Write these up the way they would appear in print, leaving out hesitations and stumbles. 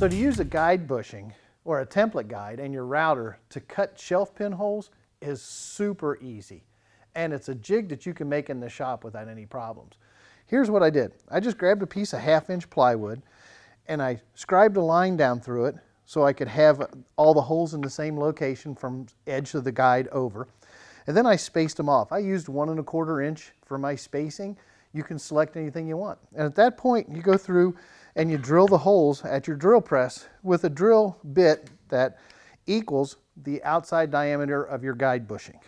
So to use a guide bushing or a template guide and your router to cut shelf pin holes is super easy. And it's a jig that you can make in the shop without any problems. Here's what I did. I just grabbed a piece of 1/2-inch plywood and I scribed a line down through it so I could have all the holes in the same location from edge of the guide over. And then I spaced them off. I used 1 1/4 inch for my spacing. You can select anything you want. And at that point, you go through and you drill the holes at your drill press with a drill bit that equals the outside diameter of your guide bushing.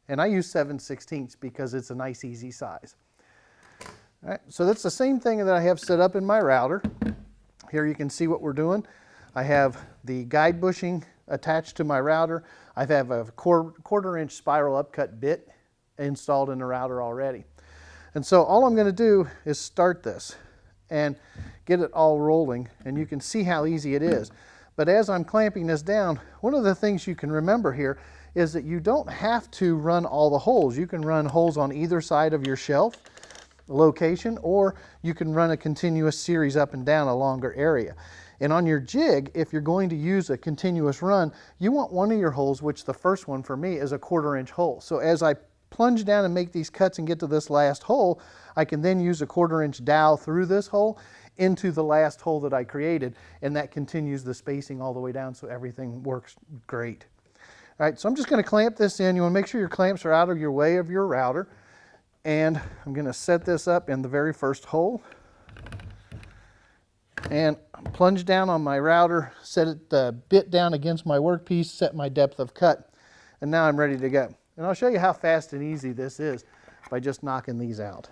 And I use 7/16 because it's a nice, easy size. All right, so that's the same thing that I have set up in my router. Here you can see what we're doing. I have the guide bushing attached to my router. I have a 1/4 inch spiral upcut bit installed in the router already. And so all I'm going to do is start this and get it all rolling, and you can see how easy it is. But as I'm clamping this down, one of the things you can remember here is that you don't have to run all the holes. You can run holes on either side of your shelf location, or you can run a continuous series up and down a longer area. And on your jig, if you're going to use a continuous run, you want one of your holes, which the first one for me is a 1/4 inch hole. So as I plunge down and make these cuts and get to this last hole, I can then use a 1/4 inch dowel through this hole into the last hole that I created, and that continues the spacing all the way down so everything works great. All right, so I'm just going to clamp this in. You want to make sure your clamps are out of your way of your router. And I'm going to set this up in the very first hole. And plunge down on my router, set it the bit down against my workpiece, set my depth of cut. And now I'm ready to go. And I'll show you how fast and easy this is by just knocking these out.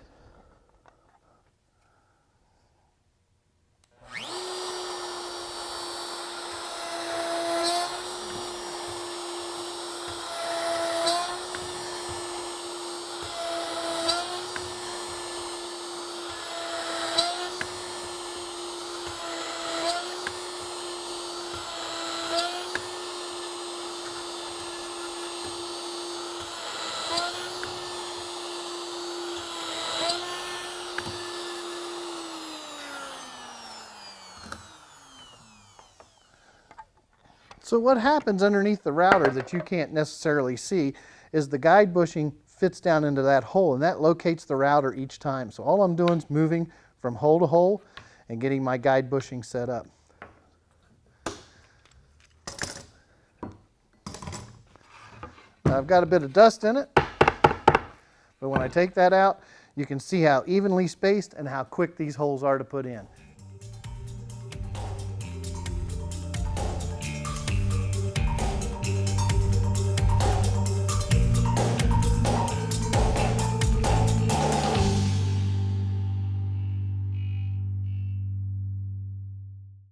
So what happens underneath the router that you can't necessarily see is the guide bushing fits down into that hole, and that locates the router each time. So all I'm doing is moving from hole to hole and getting my guide bushing set up. Now I've got a bit of dust in it, but when I take that out, you can see how evenly spaced and how quick these holes are to put in.